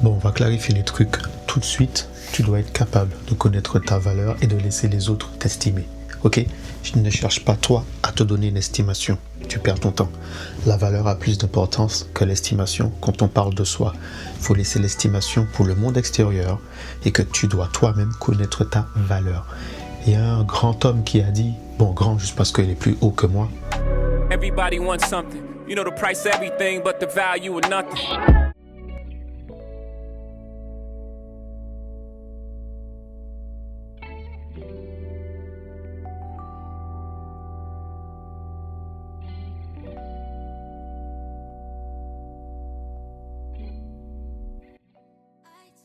Bon, on va clarifier les trucs. Tout de suite, tu dois être capable de connaître ta valeur et de laisser les autres t'estimer. Ok? Je ne cherche pas toi à te donner une estimation. Tu perds ton temps. La valeur a plus d'importance que l'estimation quand on parle de soi. Il faut laisser l'estimation pour le monde extérieur et que tu dois toi-même connaître ta valeur. Il y a un grand homme qui a dit, bon, grand juste parce qu'il est plus haut que moi. Everybody wants something. You know the price of everything, but the value of nothing.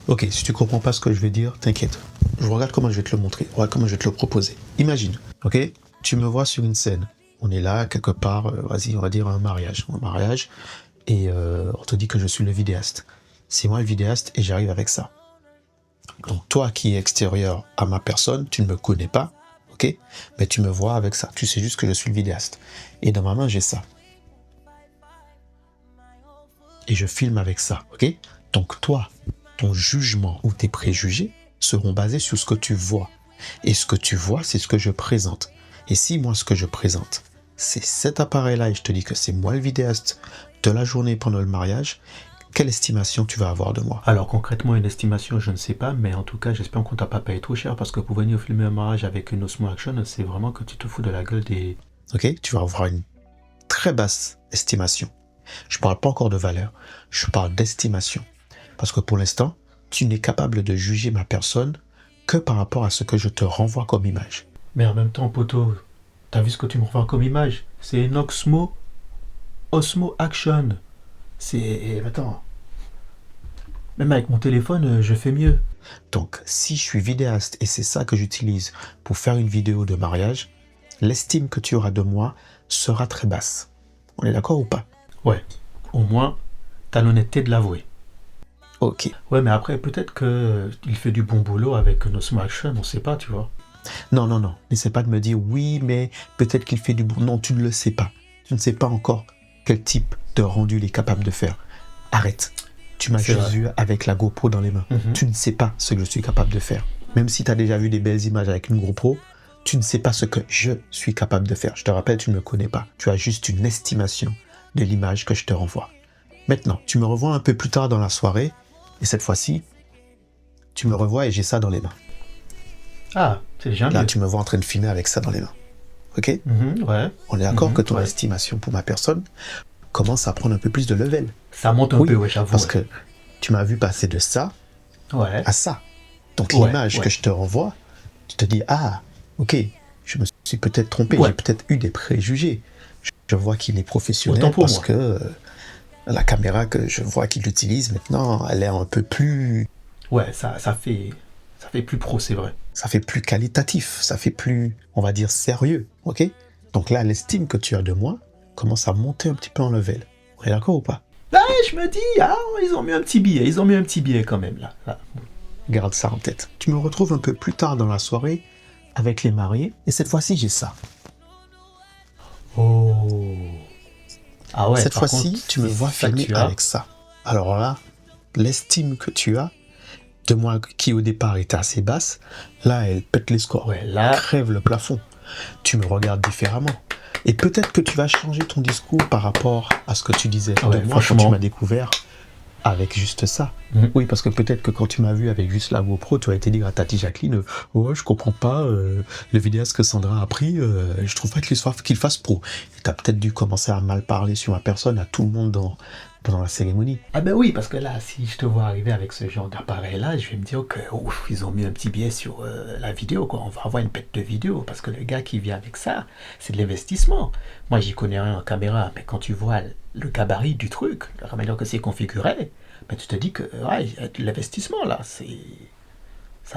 Ok, si tu comprends pas ce que je vais dire, t'inquiète. Je regarde comment je vais te le montrer, regarde comment je vais te le proposer. Imagine, ok, tu me vois sur une scène. On est là, quelque part, vas-y, on va dire un mariage. Et on te dit que je suis le vidéaste. C'est moi le vidéaste et j'arrive avec ça. Donc toi qui es extérieur à ma personne, tu ne me connais pas, ok, mais tu me vois avec ça. Tu sais juste que je suis le vidéaste. Et dans ma main, j'ai ça. Et je filme avec ça, ok. Donc toi, ton jugement ou tes préjugés seront basés sur ce que tu vois. Et ce que tu vois, c'est ce que je présente. Et si moi, ce que je présente, c'est cet appareil-là, et je te dis que c'est moi le vidéaste de la journée pendant le mariage, quelle estimation tu vas avoir de moi? Alors concrètement, une estimation, je ne sais pas, mais en tout cas, j'espère qu'on t'a pas payé trop cher, parce que pour venir filmer un mariage avec une Osmo Action, c'est vraiment que tu te fous de la gueule des... Ok, tu vas avoir une très basse estimation. Je parle pas encore de valeur, je parle d'estimation. Parce que pour l'instant, tu n'es capable de juger ma personne que par rapport à ce que je te renvoie comme image. Mais en même temps, poto, t'as vu ce que tu me renvoies comme image? C'est une Osmo Action. C'est... Attends. Même avec mon téléphone, je fais mieux. Donc, si je suis vidéaste et c'est ça que j'utilise pour faire une vidéo de mariage, l'estime que tu auras de moi sera très basse. On est d'accord ou pas? Ouais. Au moins, t'as l'honnêteté de l'avouer. Ok. Ouais, mais après, peut-être qu'il fait du bon boulot avec une Osmo Action, on sait pas, tu vois. Non. N'essaie pas de me dire oui, mais peut-être qu'il fait du bon. Non, tu ne le sais pas. Tu ne sais pas encore quel type de rendu il est capable de faire. Arrête. Tu m'as juste vu avec la GoPro dans les mains. Tu ne sais pas ce que je suis capable de faire. Même si tu as déjà vu des belles images avec une GoPro, tu ne sais pas ce que je suis capable de faire. Je te rappelle, tu ne me connais pas. Tu as juste une estimation de l'image que je te renvoie. Maintenant, tu me revois un peu plus tard dans la soirée, et cette fois-ci, tu me revois et j'ai ça dans les mains. Ah, c'est déjà Là, mieux. tu me vois en train de filmer avec ça dans les mains. Ok? Ouais. On est d'accord que ton estimation pour ma personne commence à prendre un peu plus de level. Ça monte un peu, ouais, j'avoue. Parce que tu m'as vu passer de ça à ça. Donc l'image que je te renvoie, tu te dis, ah, ok, je me suis peut-être trompé, j'ai peut-être eu des préjugés. Je vois qu'il est professionnel parce que la caméra que je vois qu'il utilise maintenant, elle est un peu plus... Ouais, ça fait plus pro, c'est vrai. Ça fait plus qualitatif, ça fait plus, on va dire, sérieux, ok? Donc là, l'estime que tu as de moi commence à monter un petit peu en level. On est d'accord ou pas? Ah, je me dis, ils ont mis un petit billet quand même, là. Garde ça en tête. Tu me retrouves un peu plus tard dans la soirée avec les mariés, et cette fois-ci, j'ai ça. Oh. Ah ouais, cette fois-ci, tu me vois filmer avec ça. Alors là, l'estime que tu as de moi, qui au départ était assez basse, là, elle pète les scores. Ouais, là... crève le plafond. Tu me regardes différemment. Et peut-être que tu vas changer ton discours par rapport à ce que tu disais de moi quand tu m'as découvert avec juste ça. Oui, parce que peut-être que quand tu m'as vu avec juste la GoPro, tu as été dire à Tati Jacqueline, ouais, je comprends pas le vidéaste que Sandra a pris, je trouve pas qu'il fasse pro. Et tu as peut-être dû commencer à mal parler sur ma personne à tout le monde pendant la cérémonie. Ah ben oui, parce que là, si je te vois arriver avec ce genre d'appareil-là, je vais me dire que ils ont mis un petit billet sur la vidéo, quoi. On va avoir une pète de vidéo, parce que le gars qui vient avec ça, c'est de l'investissement. Moi, j'y connais rien en caméra, mais quand tu vois le gabarit du truc, la manière que c'est configuré, ben, tu te dis que ouais, l'investissement, là, ça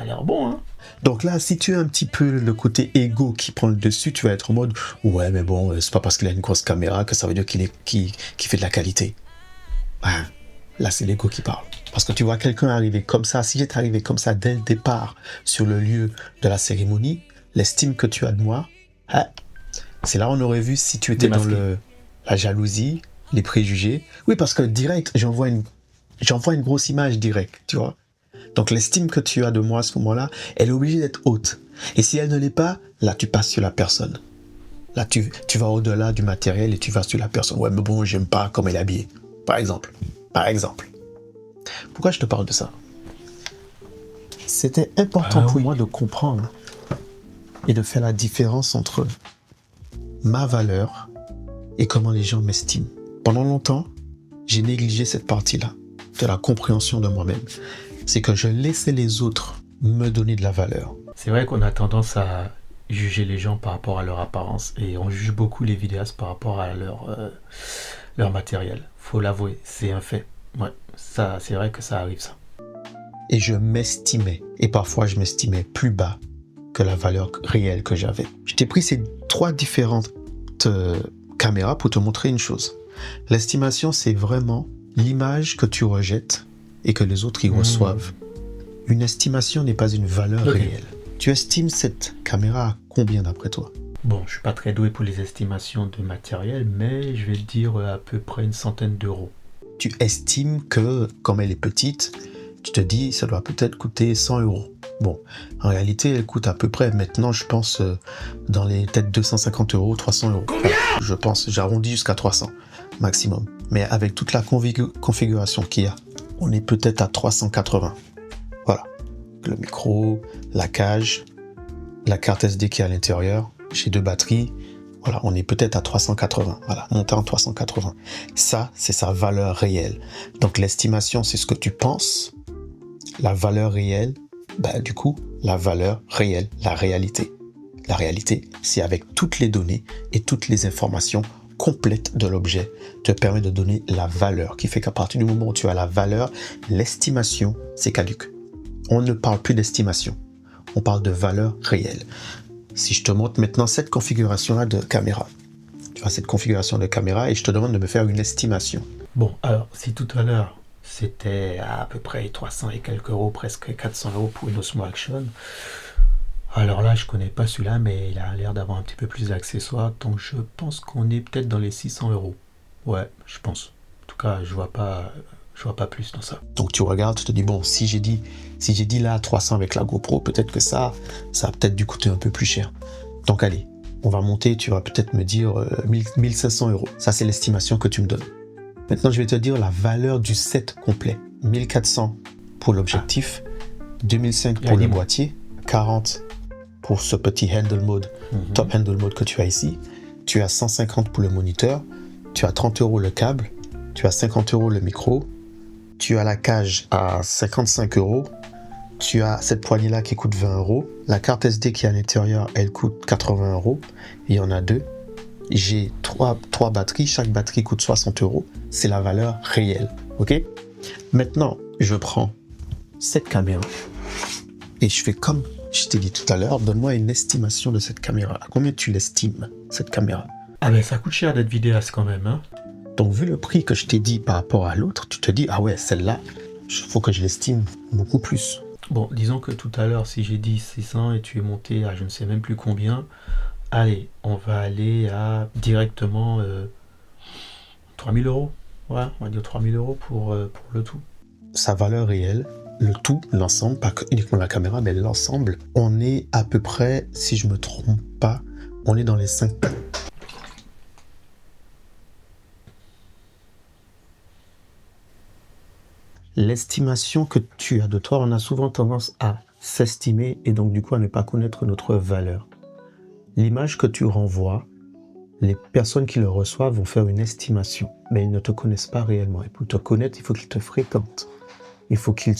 a l'air bon, hein. Donc là, si tu as un petit peu le côté égo qui prend le dessus, tu vas être en mode ouais, mais bon, c'est pas parce qu'il a une grosse caméra que ça veut dire qu'il fait de la qualité. Ben, là, c'est l'ego qui parle. Parce que tu vois quelqu'un arriver comme ça, si j'étais arrivé comme ça dès le départ sur le lieu de la cérémonie, l'estime que tu as de moi, c'est là on aurait vu si tu étais dans la jalousie, les préjugés. Oui, parce que direct, j'envoie j'envoie une grosse image directe, tu vois. Donc l'estime que tu as de moi à ce moment-là, elle est obligée d'être haute. Et si elle ne l'est pas, là tu passes sur la personne. Là tu vas au-delà du matériel et tu vas sur la personne. Ouais, mais bon, j'aime pas comme elle est habillée. Par exemple. Pourquoi je te parle de ça? C'était important pour moi de comprendre et de faire la différence entre ma valeur et comment les gens m'estiment. Pendant longtemps, j'ai négligé cette partie-là de la compréhension de moi-même. C'est que je laissais les autres me donner de la valeur. C'est vrai qu'on a tendance à juger les gens par rapport à leur apparence et on juge beaucoup les vidéastes par rapport à leur matériel. Faut l'avouer, c'est un fait. Ouais, ça, c'est vrai que ça arrive ça. Et je m'estimais, et parfois je m'estimais plus bas que la valeur réelle que j'avais. Je t'ai pris ces 3 différentes caméras pour te montrer une chose. L'estimation, c'est vraiment l'image que tu rejettes et que les autres y reçoivent. Une estimation n'est pas une valeur réelle. Tu estimes cette caméra à combien d'après toi? Bon, je suis pas très doué pour les estimations de matériel, mais je vais dire à peu près une centaine d'euros. Tu estimes que, comme elle est petite, tu te dis, ça doit peut-être coûter 100 €. Bon, en réalité, elle coûte à peu près, maintenant, je pense, dans les peut-être 250 €, 300 €. Combien? Je pense, j'arrondis jusqu'à 300 maximum. Mais avec toute la configuration qu'il y a, on est peut-être à 380. Voilà. Le micro, la cage, la carte SD qui est à l'intérieur, j'ai 2 batteries. Voilà, on est peut-être à 380. Voilà, montant 380. Ça, c'est sa valeur réelle. Donc, l'estimation, c'est ce que tu penses. La valeur réelle, du coup, la valeur réelle, la réalité. La réalité, c'est avec toutes les données et toutes les informations complètes de l'objet, te permet de donner la valeur, qui fait qu'à partir du moment où tu as la valeur, l'estimation, c'est caduque. On ne parle plus d'estimation, on parle de valeur réelle. Si je te montre maintenant cette configuration-là de caméra, tu vois cette configuration de caméra et je te demande de me faire une estimation. Bon, alors, si tout à l'heure, c'était à peu près 300 et quelques euros, presque 400 € pour une Osmo Action, alors là, je connais pas celui-là, mais il a l'air d'avoir un petit peu plus d'accessoires, donc je pense qu'on est peut-être dans les 600 €. Ouais, je pense. En tout cas, je vois pas plus dans ça. Donc tu regardes, tu te dis, bon, si j'ai dit là 300 avec la GoPro, peut-être que ça a peut-être dû coûter un peu plus cher. Donc allez, on va monter, tu vas peut-être me dire 1500 €. Ça, c'est l'estimation que tu me donnes. Maintenant, je vais te dire la valeur du set complet. 1400 pour l'objectif, 2005 pour le boîtier, 40 pour ce petit handle mode, top handle mode que tu as ici. Tu as 150 pour le moniteur, tu as 30 € le câble, tu as 50 € le micro, tu as la cage à 55 €, tu as cette poignée-là qui coûte 20 €, la carte SD qui est à l'intérieur, elle coûte 80 €, il y en a 2. J'ai 3 batteries, chaque batterie coûte 60 €, c'est la valeur réelle, ok? Maintenant, je prends cette caméra et je fais comme je t'ai dit tout à l'heure, donne-moi une estimation de cette caméra. À combien tu l'estimes, cette caméra? Ah ben ça coûte cher d'être vidéaste quand même, hein? Donc, vu le prix que je t'ai dit par rapport à l'autre, tu te dis, ah ouais, celle-là, il faut que je l'estime beaucoup plus. Bon, disons que tout à l'heure, si j'ai dit 600 et tu es monté à je ne sais même plus combien, allez, on va aller à directement 3000 €. Ouais, on va dire 3000 € pour le tout. Sa valeur réelle, le tout, l'ensemble, pas uniquement la caméra, mais l'ensemble, on est à peu près, si je me trompe pas, on est dans les 5. L'estimation que tu as de toi, on a souvent tendance à s'estimer et donc du coup à ne pas connaître notre valeur. L'image que tu renvoies, les personnes qui le reçoivent vont faire une estimation, mais ils ne te connaissent pas réellement. Et pour te connaître, il faut qu'ils te fréquentent. Il faut qu'ils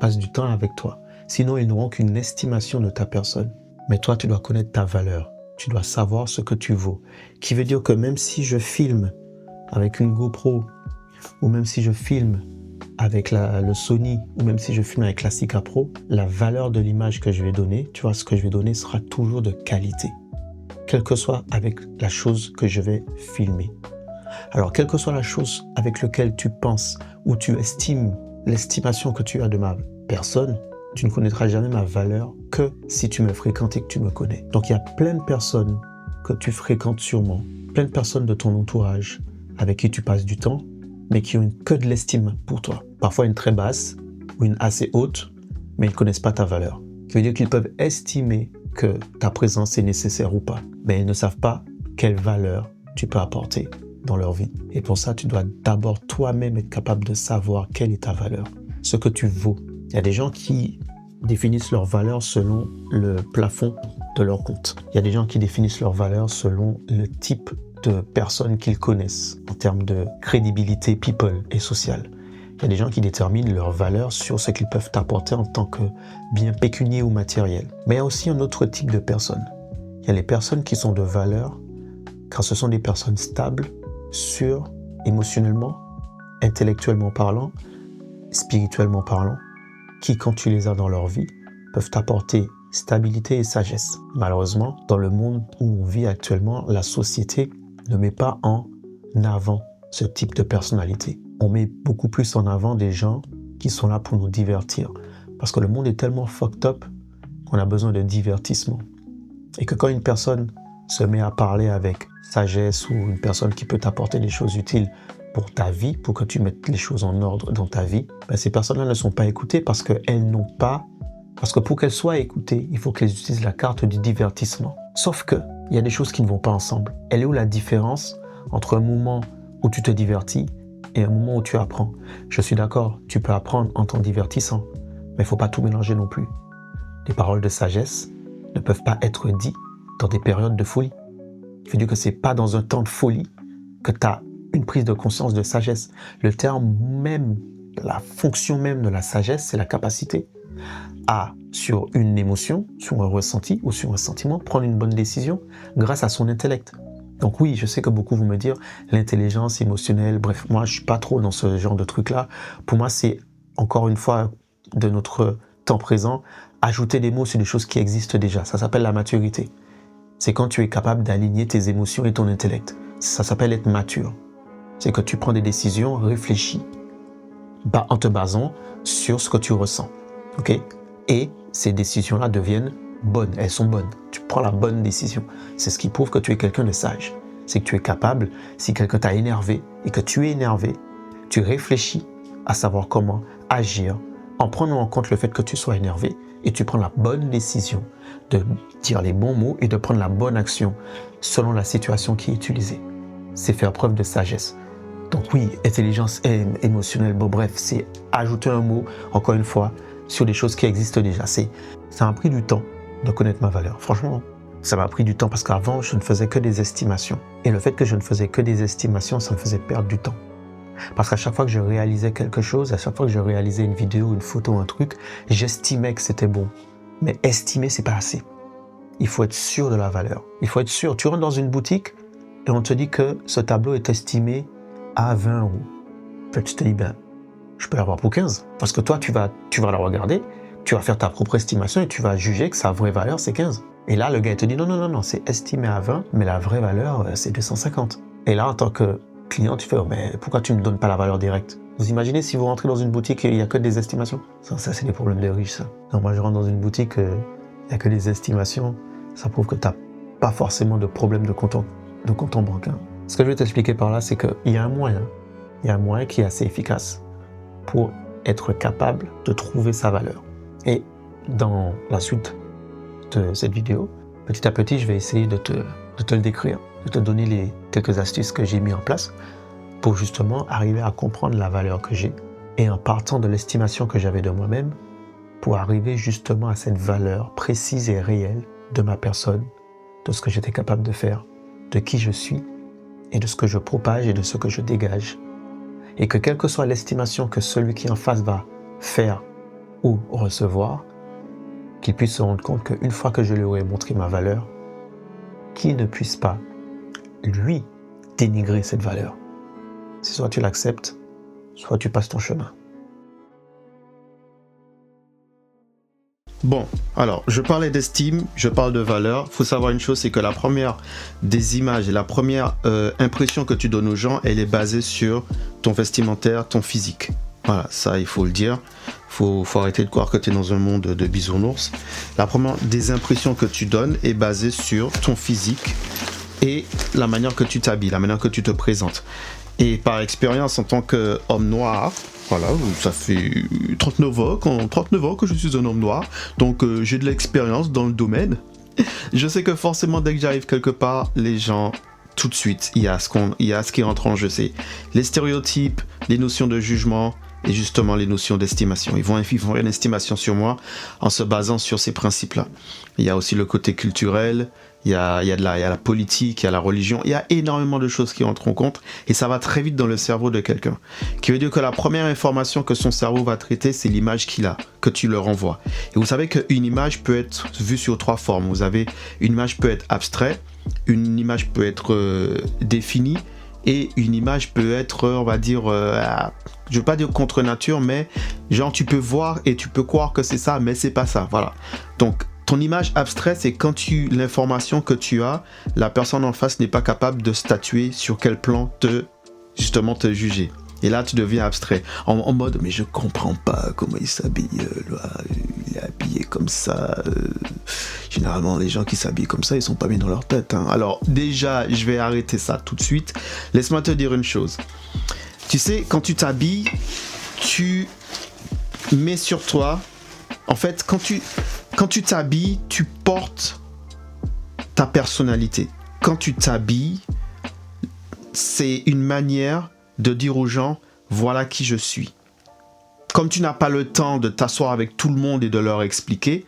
passent du temps avec toi. Sinon, ils n'auront qu'une estimation de ta personne. Mais toi, tu dois connaître ta valeur. Tu dois savoir ce que tu vaux. Qui veut dire que même si je filme avec une GoPro, ou même si je filme avec le Sony, ou même si je filme avec la Leica Pro, la valeur de l'image que je vais donner, tu vois, ce que je vais donner sera toujours de qualité. Quelle que soit avec la chose que je vais filmer. Alors, quelle que soit la chose avec laquelle tu penses, ou tu estimes l'estimation que tu as de ma personne, tu ne connaîtras jamais ma valeur que si tu me fréquentes et que tu me connais. Donc, il y a plein de personnes que tu fréquentes sûrement, plein de personnes de ton entourage avec qui tu passes du temps, mais qui ont que de l'estime pour toi. Parfois une très basse ou une assez haute, mais ils ne connaissent pas ta valeur. Ça veut dire qu'ils peuvent estimer que ta présence est nécessaire ou pas, mais ils ne savent pas quelle valeur tu peux apporter dans leur vie. Et pour ça, tu dois d'abord toi-même être capable de savoir quelle est ta valeur, ce que tu vaux. Il y a des gens qui définissent leur valeur selon le plafond de leur compte. Il y a des gens qui définissent leur valeur selon le type de personnes qu'ils connaissent en termes de crédibilité people et sociale. Il y a des gens qui déterminent leur valeur sur ce qu'ils peuvent apporter en tant que bien pécunier ou matériel. Mais il y a aussi un autre type de personnes. Il y a les personnes qui sont de valeur car ce sont des personnes stables, sûres, émotionnellement, intellectuellement parlant, spirituellement parlant, qui, quand tu les as dans leur vie, peuvent t'apporter stabilité et sagesse. Malheureusement, dans le monde où on vit actuellement, la société ne met pas en avant ce type de personnalité. On met beaucoup plus en avant des gens qui sont là pour nous divertir. Parce que le monde est tellement fucked up qu'on a besoin de divertissement. Et que quand une personne se met à parler avec sagesse ou une personne qui peut t'apporter des choses utiles pour ta vie, pour que tu mettes les choses en ordre dans ta vie, ben ces personnes-là ne sont pas écoutées parce qu'elles n'ont pas... Parce que pour qu'elles soient écoutées, il faut qu'elles utilisent la carte du divertissement. Sauf que il y a des choses qui ne vont pas ensemble. Elle est où la différence entre un moment où tu te divertis et un moment où tu apprends? Je suis d'accord, tu peux apprendre en t'en divertissant, mais il ne faut pas tout mélanger non plus. Les paroles de sagesse ne peuvent pas être dites dans des périodes de folie. Il faut dire que ce n'est pas dans un temps de folie que tu as une prise de conscience de sagesse. Le terme même, la fonction même de la sagesse, c'est la capacité à, sur une émotion, sur un ressenti ou sur un sentiment, prendre une bonne décision grâce à son intellect. Donc oui, je sais que beaucoup vont me dire l'intelligence émotionnelle, bref, moi je suis pas trop dans ce genre de truc-là. Pour moi, c'est encore une fois de notre temps présent, ajouter des mots sur des choses qui existent déjà. Ça s'appelle la maturité. C'est quand tu es capable d'aligner tes émotions et ton intellect. Ça s'appelle être mature. C'est que tu prends des décisions réfléchies en te basant sur ce que tu ressens. Ok? Et ces décisions-là deviennent bonnes, elles sont bonnes. Tu prends la bonne décision. C'est ce qui prouve que tu es quelqu'un de sage. C'est que tu es capable, si quelqu'un t'a énervé et que tu es énervé, tu réfléchis à savoir comment agir en prenant en compte le fait que tu sois énervé et tu prends la bonne décision de dire les bons mots et de prendre la bonne action selon la situation qui est utilisée. C'est faire preuve de sagesse. Donc oui, intelligence émotionnelle, bon bref, c'est ajouter un mot, encore une fois, sur des choses qui existent déjà. Ça m'a pris du temps de connaître ma valeur. Franchement, ça m'a pris du temps parce qu'avant, je ne faisais que des estimations. Et le fait que je ne faisais que des estimations, ça me faisait perdre du temps. Parce qu'à chaque fois que je réalisais quelque chose, à chaque fois que je réalisais une vidéo, une photo, un truc, j'estimais que c'était bon. Mais estimer, c'est pas assez. Il faut être sûr de la valeur. Il faut être sûr. Tu rentres dans une boutique et on te dit que ce tableau est estimé à 20 €. En fait, tu te dis, je peux l'avoir pour 15. Parce que toi, tu vas la regarder, tu vas faire ta propre estimation et tu vas juger que sa vraie valeur, c'est 15. Et là, le gars, il te dit, non, c'est estimé à 20, mais la vraie valeur, c'est 250. Et là, en tant que client, tu fais, mais pourquoi tu ne me donnes pas la valeur directe? Vous imaginez si vous rentrez dans une boutique et il n'y a que des estimations? Ça, c'est des problèmes de riches, ça. Non, moi, je rentre dans une boutique, il n'y a que des estimations. Ça prouve que tu n'as pas forcément de problème de compte en banque. Ce que je vais t'expliquer par là, c'est qu'il y a un moyen qui est assez efficace pour être capable de trouver sa valeur. Et dans la suite de cette vidéo, petit à petit, je vais essayer de te le décrire, de te donner les quelques astuces que j'ai mis en place pour justement arriver à comprendre la valeur que j'ai et en partant de l'estimation que j'avais de moi-même pour arriver justement à cette valeur précise et réelle de ma personne, de ce que j'étais capable de faire, de qui je suis et de ce que je propage et de ce que je dégage. Et que quelle que soit l'estimation que celui qui est en face va faire ou recevoir, qu'il puisse se rendre compte qu'une fois que je lui aurai montré ma valeur, qu'il ne puisse pas, lui, dénigrer cette valeur. C'est soit tu l'acceptes, soit tu passes ton chemin. Bon, alors, je parlais d'estime, je parle de valeur. Il faut savoir une chose, c'est que la première des images et la première impression que tu donnes aux gens, elle est basée sur ton vestimentaire, ton physique. Voilà, ça, il faut le dire. Faut arrêter de croire que tu es dans un monde de bisounours. La première des impressions que tu donnes est basée sur ton physique et la manière que tu t'habilles, la manière que tu te présentes. Et par expérience en tant qu'homme noir, voilà, ça fait 39 ans que je suis un homme noir, donc j'ai de l'expérience dans le domaine. Je sais que forcément dès que j'arrive quelque part, les gens, tout de suite, il y a ce qui rentre en jeu, c'est les stéréotypes, les notions de jugement et justement les notions d'estimation. Ils vont faire une estimation sur moi en se basant sur ces principes-là. Il y a aussi le côté culturel, il y a la politique, il y a la religion, il y a énormément de choses qui entrent en compte et ça va très vite dans le cerveau de quelqu'un. Qui veut dire que la première information que son cerveau va traiter, c'est l'image qu'il a, que tu leur envoies. Et vous savez qu'une image peut être vue sur 3 formes. Vous avez, une image peut être abstraite, une image peut être définie et une image peut être, on va dire, je veux pas dire contre nature, mais genre tu peux voir et tu peux croire que c'est ça, mais c'est pas ça, voilà. Donc, ton image abstraite, c'est quand l'information que tu as, la personne en face n'est pas capable de statuer sur quel plan te juger. Et là, tu deviens abstrait. En mode, mais je comprends pas comment il s'habille. Il est habillé comme ça. Généralement, les gens qui s'habillent comme ça, ils sont pas mis dans leur tête. Hein. Alors, déjà, je vais arrêter ça tout de suite. Laisse-moi te dire une chose. Tu sais, quand tu t'habilles, tu mets sur toi... En fait, quand tu t'habilles, tu portes ta personnalité. Quand tu t'habilles, c'est une manière de dire aux gens, voilà qui je suis. Comme tu n'as pas le temps de t'asseoir avec tout le monde et de leur expliquer,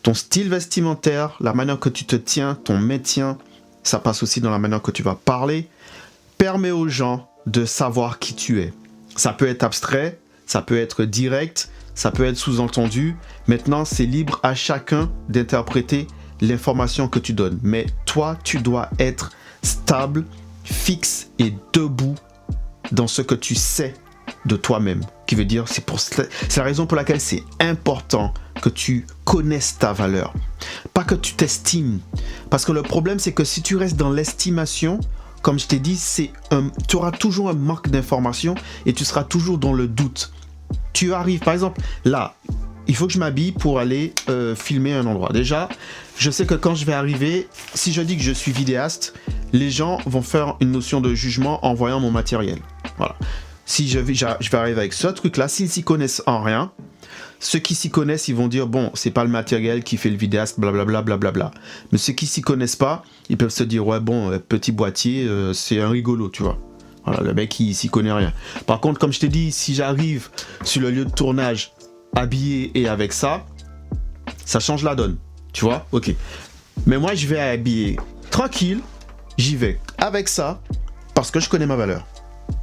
ton style vestimentaire, la manière que tu te tiens, ton maintien, ça passe aussi dans la manière que tu vas parler, permet aux gens de savoir qui tu es. Ça peut être abstrait, ça peut être direct, ça peut être sous-entendu. Maintenant, c'est libre à chacun d'interpréter l'information que tu donnes. Mais toi, tu dois être stable, fixe et debout dans ce que tu sais de toi-même. Qui veut dire, c'est la raison pour laquelle c'est important que tu connaisses ta valeur. Pas que tu t'estimes. Parce que le problème, c'est que si tu restes dans l'estimation, comme je t'ai dit, tu auras toujours un manque d'information et tu seras toujours dans le doute. Tu arrives, par exemple, là, il faut que je m'habille pour aller filmer un endroit. Déjà, je sais que quand je vais arriver, si je dis que je suis vidéaste, les gens vont faire une notion de jugement en voyant mon matériel. Voilà. Si je vais arriver avec ce truc-là, s'ils s'y connaissent en rien, ceux qui s'y connaissent, ils vont dire, bon, c'est pas le matériel qui fait le vidéaste, blablabla, blablabla. Mais ceux qui s'y connaissent pas, ils peuvent se dire, ouais, bon, petit boîtier, c'est un rigolo, tu vois. Voilà, le mec, il s'y connaît rien. Par contre, comme je t'ai dit, si j'arrive sur le lieu de tournage habillé et avec ça, ça change la donne. Tu vois? Ok. Mais moi, je vais habiller tranquille, j'y vais avec ça, parce que je connais ma valeur.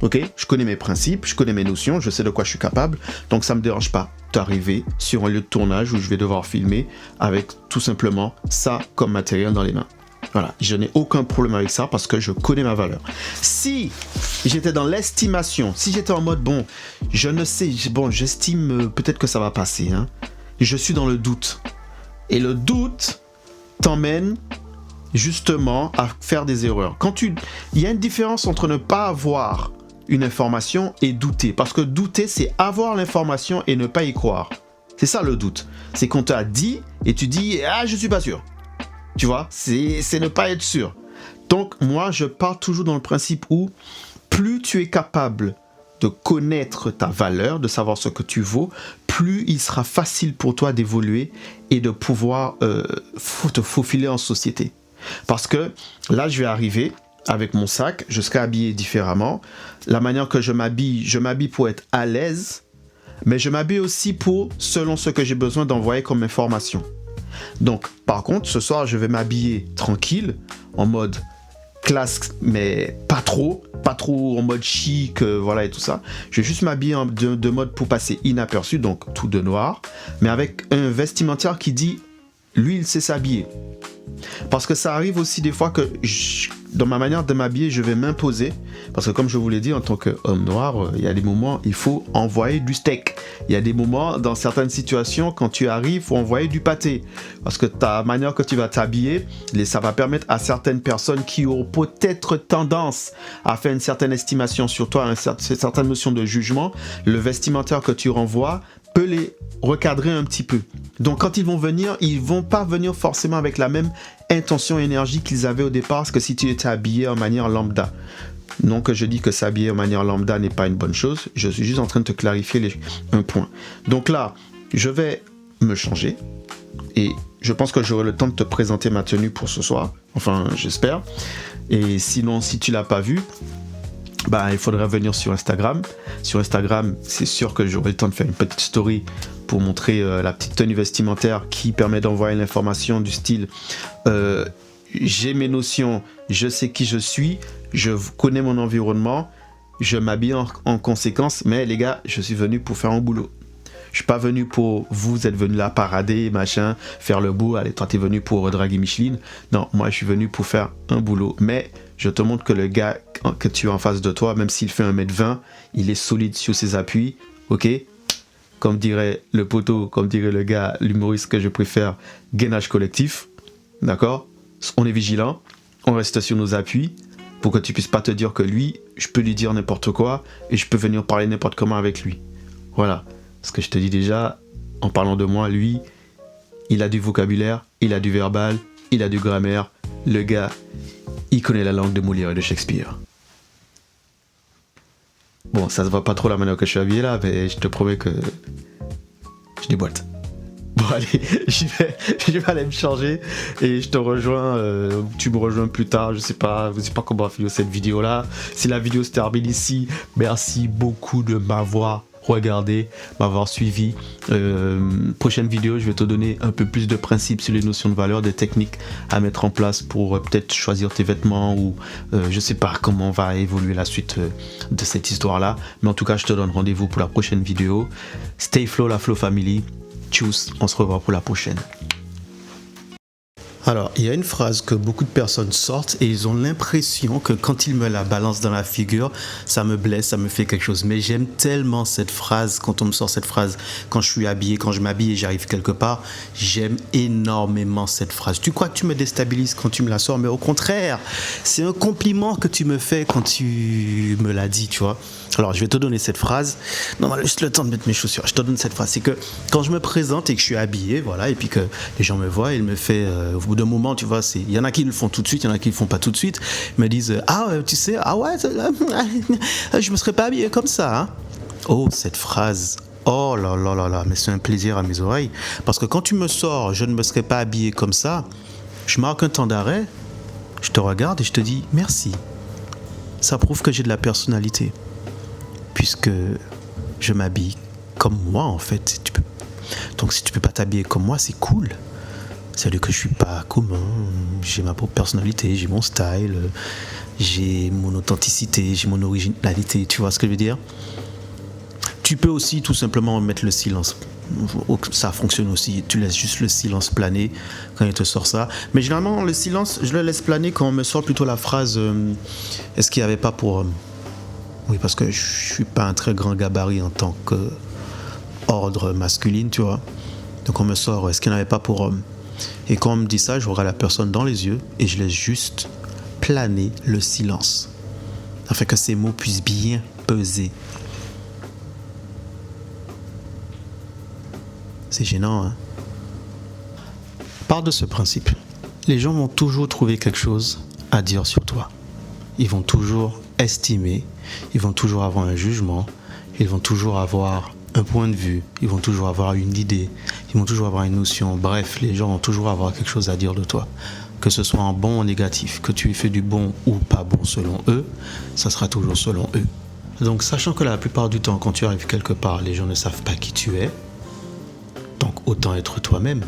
Ok? Je connais mes principes, je connais mes notions, je sais de quoi je suis capable, donc ça me dérange pas d'arriver sur un lieu de tournage où je vais devoir filmer avec tout simplement ça comme matériel dans les mains. Voilà, je n'ai aucun problème avec ça parce que je connais ma valeur. Si j'étais dans l'estimation, si j'étais en mode, bon, je ne sais, bon, j'estime peut-être que ça va passer, hein. Je suis dans le doute. Et le doute t'emmène justement à faire des erreurs. Il y a une différence entre ne pas avoir une information et douter. Parce que douter, c'est avoir l'information et ne pas y croire. C'est ça le doute. C'est qu'on t'a dit et tu dis, ah, je suis pas sûr. Tu vois, c'est ne pas être sûr. Donc, moi, je pars toujours dans le principe où plus tu es capable de connaître ta valeur, de savoir ce que tu vaux, plus il sera facile pour toi d'évoluer et de pouvoir te faufiler en société. Parce que là, je vais arriver avec mon sac, je serai habillé différemment. La manière que je m'habille pour être à l'aise, mais je m'habille aussi selon ce que j'ai besoin d'envoyer comme information. Donc, par contre, ce soir, je vais m'habiller tranquille, en mode classe, mais pas trop en mode chic, voilà et tout ça. Je vais juste m'habiller de mode pour passer inaperçu, donc tout de noir, mais avec un vestimentaire qui dit, lui, il sait s'habiller. Parce que ça arrive aussi des fois que dans ma manière de m'habiller, je vais m'imposer. Parce que comme je vous l'ai dit, en tant qu'homme noir, il y a des moments, il faut envoyer du steak. Il y a des moments, dans certaines situations, quand tu arrives, il faut envoyer du pâté. Parce que ta manière que tu vas t'habiller, ça va permettre à certaines personnes qui auront peut-être tendance à faire une certaine estimation sur toi, une certaine notion de jugement, le vestimentaire que tu renvoies peut les recadrer un petit peu. Donc quand ils vont venir, ils vont pas venir forcément avec la même intention et énergie qu'ils avaient au départ que si tu étais habillé en manière lambda. Non que je dis que s'habiller de manière lambda n'est pas une bonne chose, je suis juste en train de te clarifier un point. Donc là, je vais me changer et je pense que j'aurai le temps de te présenter ma tenue pour ce soir. Enfin, j'espère. Et sinon, si tu l'as pas vu, bah, il faudrait venir sur Instagram. Sur Instagram, c'est sûr que j'aurai le temps de faire une petite story pour montrer la petite tenue vestimentaire qui permet d'envoyer l'information du style j'ai mes notions, je sais qui je suis, je connais mon environnement, je m'habille en conséquence, mais les gars, je suis venu pour faire un boulot. Je suis pas venu pour vous êtes venu là parader, machin, faire le beau, allez, toi t'es venu pour draguer Micheline. Non, moi je suis venu pour faire un boulot. Mais je te montre que le gars que tu as en face de toi, même s'il fait 1m20, il est solide sur ses appuis, ok? Comme dirait le poteau, comme dirait le gars, l'humoriste que je préfère, gainage collectif, d'accord? On est vigilant, on reste sur nos appuis, pour que tu puisses pas te dire que lui, je peux lui dire n'importe quoi, et je peux venir parler n'importe comment avec lui. Voilà. Parce que je te dis déjà, en parlant de moi, lui, il a du vocabulaire, il a du verbal, il a du grammaire. Le gars, il connaît la langue de Molière et de Shakespeare. Bon, ça se voit pas trop la manière que je suis habillé là, mais je te promets que je déboîte. Bon allez, je vais aller me changer et je te rejoins, tu me rejoins plus tard, je sais pas comment on va finir cette vidéo là. Si la vidéo se termine ici, merci beaucoup de m'avoir regardé, m'avoir suivi. Prochaine vidéo, je vais te donner un peu plus de principes sur les notions de valeur, des techniques à mettre en place pour peut-être choisir tes vêtements ou je sais pas comment va évoluer la suite de cette histoire là. Mais en tout cas, je te donne rendez-vous pour la prochaine vidéo. Stay flow, la Flow Family. Tchuss, on se revoit pour la prochaine. Alors, il y a une phrase que beaucoup de personnes sortent et ils ont l'impression que quand ils me la balancent dans la figure, ça me blesse, ça me fait quelque chose. Mais j'aime tellement cette phrase, quand on me sort cette phrase, quand je suis habillé, quand je m'habille et j'arrive quelque part, j'aime énormément cette phrase. Tu crois que tu me déstabilises quand tu me la sors, mais au contraire, c'est un compliment que tu me fais quand tu me l'as dit, tu vois. Alors, je vais te donner cette phrase. Non, juste le temps de mettre mes chaussures. Je te donne cette phrase. C'est que quand je me présente et que je suis habillé, voilà, et puis que les gens me voient, ils me font, au bout d'un moment, tu vois, il y en a qui le font tout de suite, il y en a qui le font pas tout de suite. Ils me disent, tu sais, je me serais pas habillé comme ça. Hein. Oh, cette phrase. Oh là là là là, mais c'est un plaisir à mes oreilles. Parce que quand tu me sors, je ne me serais pas habillé comme ça, je marque un temps d'arrêt, je te regarde et je te dis, merci. Ça prouve que j'ai de la personnalité. Puisque je m'habille comme moi en fait. Donc si tu peux pas t'habiller comme moi, c'est cool. C'est-à-dire que je suis pas commun, j'ai ma propre personnalité, j'ai mon style, j'ai mon authenticité, j'ai mon originalité, tu vois ce que je veux dire? Tu peux aussi tout simplement mettre le silence. Ça fonctionne aussi, tu laisses juste le silence planer quand il te sort ça. Mais généralement le silence, je le laisse planer quand on me sort plutôt la phrase est-ce qu'il n'y avait pas pour homme? Oui, parce que je suis pas un très grand gabarit en tant qu'ordre masculine, tu vois. Donc on me sort, est-ce qu'il n'y en avait pas pour homme? Et quand on me dit ça, je regarde la personne dans les yeux et je laisse juste planer le silence, afin que ces mots puissent bien peser. C'est gênant, hein? Part de ce principe. Les gens vont toujours trouver quelque chose à dire sur toi. Ils vont toujours estimer, ils vont toujours avoir un jugement, ils vont toujours avoir un point de vue, ils vont toujours avoir une idée, ils vont toujours avoir une notion. Bref, les gens vont toujours avoir quelque chose à dire de toi. Que ce soit en bon ou négatif, que tu aies fait du bon ou pas bon selon eux, ça sera toujours selon eux. Donc sachant que la plupart du temps, quand tu arrives quelque part, les gens ne savent pas qui tu es, donc autant être toi-même.